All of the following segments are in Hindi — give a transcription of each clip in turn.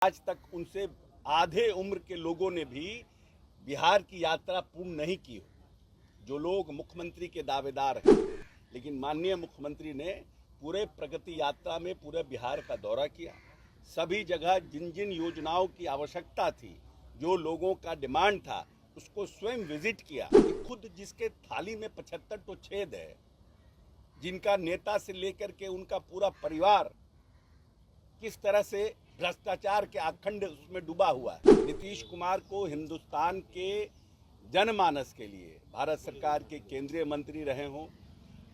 आज तक उनसे आधे उम्र के लोगों ने भी बिहार की यात्रा पूर्ण नहीं की हो। जो लोग मुख्यमंत्री के दावेदार हैं, लेकिन माननीय मुख्यमंत्री ने पूरे प्रगति यात्रा में पूरे बिहार का दौरा किया। सभी जगह जिन जिन योजनाओं की आवश्यकता थी, जो लोगों का डिमांड था, उसको स्वयं विजिट किया। खुद जिसके थाली में 75 तो छेद है, जिनका नेता से लेकर के उनका पूरा परिवार किस तरह से भ्रष्टाचार के अखंड उसमें डूबा हुआ है। नीतीश कुमार को हिंदुस्तान के जनमानस के लिए भारत सरकार के केंद्रीय मंत्री रहे हों,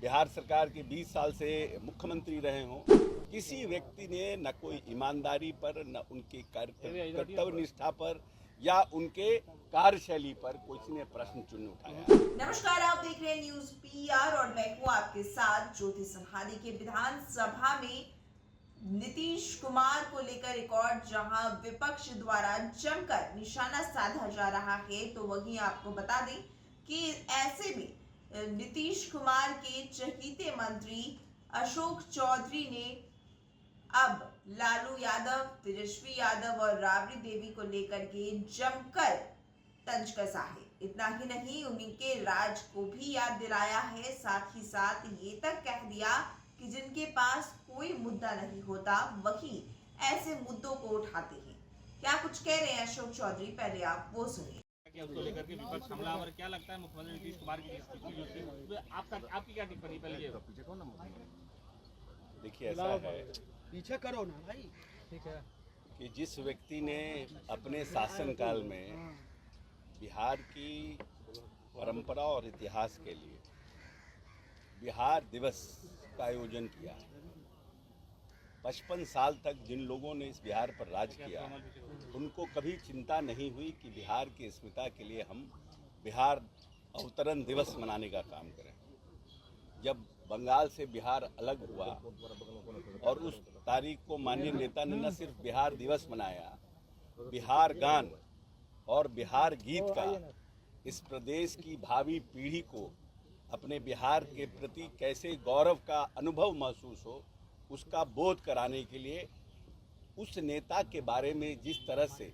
बिहार सरकार के 20 साल से मुख्यमंत्री रहे हों, किसी व्यक्ति ने न कोई ईमानदारी पर, न उनकी कर्तव्य निष्ठा पर या उनके कार्यशैली पर किसी ने प्रश्न चिन्ह उठाया। नमस्कार, आप देख रहे हैं न्यूज पीआर और मैं हूं आपके साथ ज्योति संहादी। के विधानसभा में नीतीश कुमार को लेकर एक और जहां विपक्ष द्वारा जमकर निशाना साधा जा रहा है, तो वहीं आपको बता दें कि ऐसे में नीतीश कुमार के चहीते मंत्री अशोक चौधरी ने अब लालू यादव, तेजस्वी यादव और राबड़ी देवी को लेकर के जमकर तंज कसा है। इतना ही नहीं, उनके राज को भी याद दिलाया है, साथ ही साथ ये तक कह दिया कि जिनके पास कोई मुद्दा नहीं होता, वही ऐसे मुद्दों को उठाते हैं। क्या कुछ कह रहे हैं अशोक चौधरी, पहले आप वो सुनिए। उसको लेकर के विपक्ष हमलावर क्या लगता है मुख्यमंत्री नीतीश कुमार की स्थिति जो थी, आपकी क्या टिप्पणी? पहले पीछे कौन है? देखिए, ऐसा है, पीछे करो ना भाई, ठीक है, कि जिस व्यक्ति ने अपने शासनकाल में बिहार की परंपरा और इतिहास के लिए बिहार दिवस का आयोजन किया, 55 साल तक जिन लोगों ने इस बिहार पर राज किया, उनको कभी चिंता नहीं हुई कि बिहार की अस्मिता के लिए हम बिहार अवतरण दिवस मनाने का काम करें। जब बंगाल से बिहार अलग हुआ और उस तारीख को माननीय नेता ने न सिर्फ बिहार दिवस मनाया, बिहार गान और बिहार गीत का इस प्रदेश की भावी पीढ़ी को अपने बिहार के प्रति कैसे गौरव का अनुभव महसूस हो, उसका बोध कराने के लिए उस नेता के बारे में जिस तरह से,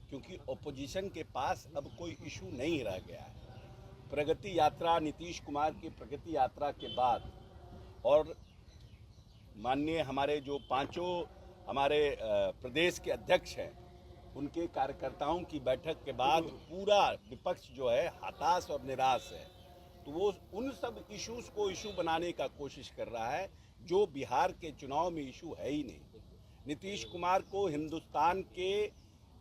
क्योंकि ओपोजिशन के पास अब कोई इशू नहीं रह गया है। प्रगति यात्रा, नीतीश कुमार की प्रगति यात्रा के बाद और माननीय हमारे जो पांचों हमारे प्रदेश के अध्यक्ष हैं, उनके कार्यकर्ताओं की बैठक के बाद पूरा विपक्ष जो है हताश और निराश है। तो वो उन सब इश्यूज को इशू बनाने का कोशिश कर रहा है जो बिहार के चुनाव में इशू है ही नहीं। नीतीश कुमार को हिंदुस्तान के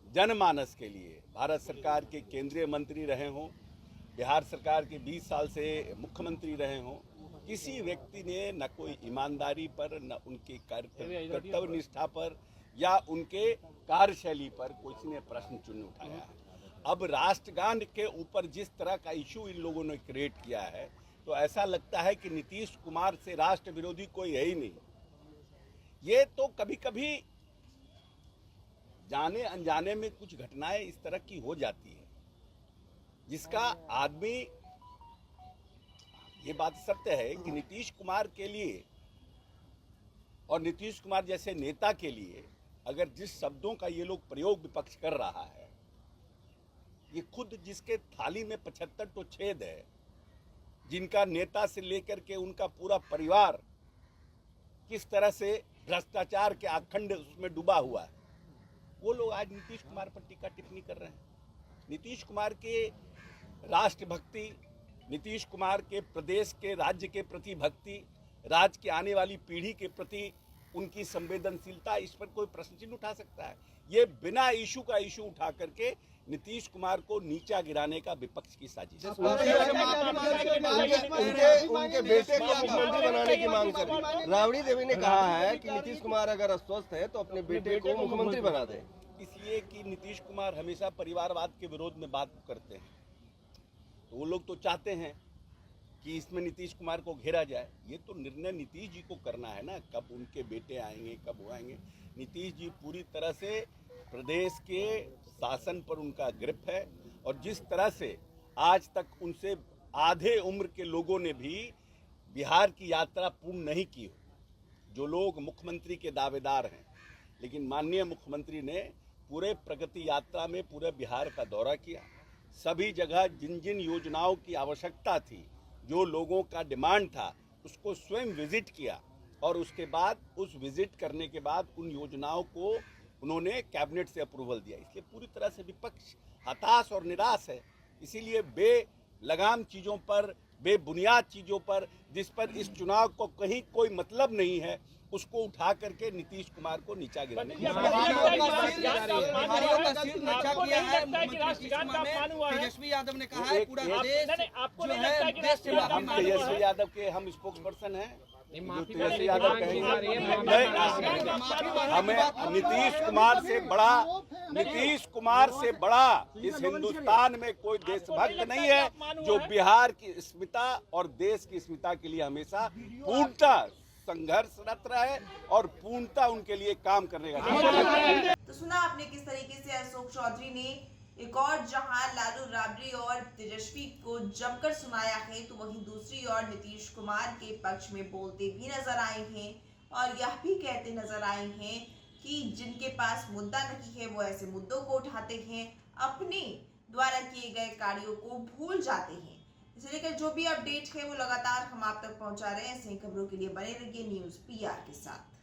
जनमानस के लिए भारत सरकार के केंद्रीय मंत्री रहे हों, बिहार सरकार के 20 साल से मुख्यमंत्री रहे हों, किसी व्यक्ति ने न कोई ईमानदारी पर, न उनकी कर्तव्य निष्ठा पर या उनके कार्यशैली पर किसी ने प्रश्न चिन्ह उठाया है। अब राष्ट्रगान के ऊपर जिस तरह का इशू इन लोगों ने क्रिएट किया है, तो ऐसा लगता है कि नीतीश कुमार से राष्ट्र विरोधी कोई है ही नहीं। ये तो कभी कभी जाने अनजाने में कुछ घटनाएं इस तरह की हो जाती है, जिसका आदमी, ये बात सत्य है कि नीतीश कुमार के लिए और नीतीश कुमार जैसे नेता के लिए अगर जिस शब्दों का ये लोग प्रयोग विपक्ष कर रहा है, ये खुद जिसके थाली में 75 तो छेद है, जिनका नेता से लेकर के उनका पूरा परिवार किस तरह से भ्रष्टाचार के अखंड उसमें डूबा हुआ है, वो लोग आज नीतीश कुमार पर टीका टिप्पणी कर रहे हैं। नीतीश कुमार के राष्ट्रभक्ति, नीतीश कुमार के प्रदेश के राज्य के प्रति भक्ति, राज्य की आने वाली पीढ़ी के प्रति उनकी संवेदनशीलता, इस पर कोई प्रश्न चिन्ह उठा सकता है? ये बिना इशू का इशू उठा करके नीतीश कुमार को नीचा गिराने का विपक्ष की साजिश है। उनके बेटे को मुख्यमंत्री बनाने की मांग कर राबड़ी देवी ने कहा है कि नीतीश कुमार अगर अस्वस्थ है तो अपने बेटे को मुख्यमंत्री बना दे। इसलिए कि नीतीश कुमार हमेशा परिवारवाद के विरोध में बात करते हैं, तो वो लोग तो चाहते हैं कि इसमें नीतीश कुमार को घेरा जाए। ये तो निर्णय नीतीश जी को करना है ना, कब उनके बेटे आएंगे, कब वो आएंगे। नीतीश जी पूरी तरह से प्रदेश के शासन पर उनका ग्रिप है, और जिस तरह से आज तक उनसे आधे उम्र के लोगों ने भी बिहार की यात्रा पूर्ण नहीं की हो। जो लोग मुख्यमंत्री के दावेदार हैं, लेकिन माननीय मुख्यमंत्री ने पूरे प्रगति यात्रा में पूरे बिहार का दौरा किया। सभी जगह जिन जिन योजनाओं की आवश्यकता थी, जो लोगों का डिमांड था, उसको स्वयं विजिट किया और उसके बाद उस विजिट करने के बाद उन योजनाओं को उन्होंने कैबिनेट से अप्रूवल दिया। इसलिए पूरी तरह से विपक्ष हताश और निराश है। इसीलिए बेलगाम चीज़ों पर, बेबुनियाद चीज़ों पर, जिस पर इस चुनाव को कहीं कोई मतलब नहीं है, उसको उठा करके नीतीश कुमार को नीचा गिराने की तेजस्वी यादव ने कहा है पूरा देश आपको नहीं लगता कि राष्ट्रीय हम तेजस्वी यादव के हम स्पोक्स पर्सन हैं। तेजस्वी यादव कहेंगे हमें नीतीश कुमार से बड़ा इस हिंदुस्तान में कोई देशभक्त नहीं है जो बिहार की अस्मिता और देश की अस्मिता के लिए हमेशा पूर्णतः संघर्षरत रहे और पूर्णतः उनके लिए काम करने का। तो सुना आपने किस तरीके से अशोक चौधरी ने एक और जहां लालू राबड़ी और तेजस्वी को जमकर सुनाया है, तो वहीं दूसरी ओर नीतीश कुमार के पक्ष में बोलते भी नजर आए हैं और यह भी कहते नजर आए हैं कि जिनके पास मुद्दा नहीं है वो ऐसे मुद्दों को उठाते हैं, अपने द्वारा किए गए कार्यों को भूल जाते हैं। इसे लेकर जो भी अपडेट है वो लगातार हम आप तक पहुंचा रहे हैं। ऐसे ही खबरों के लिए बने रहिए न्यूज़ PR के साथ।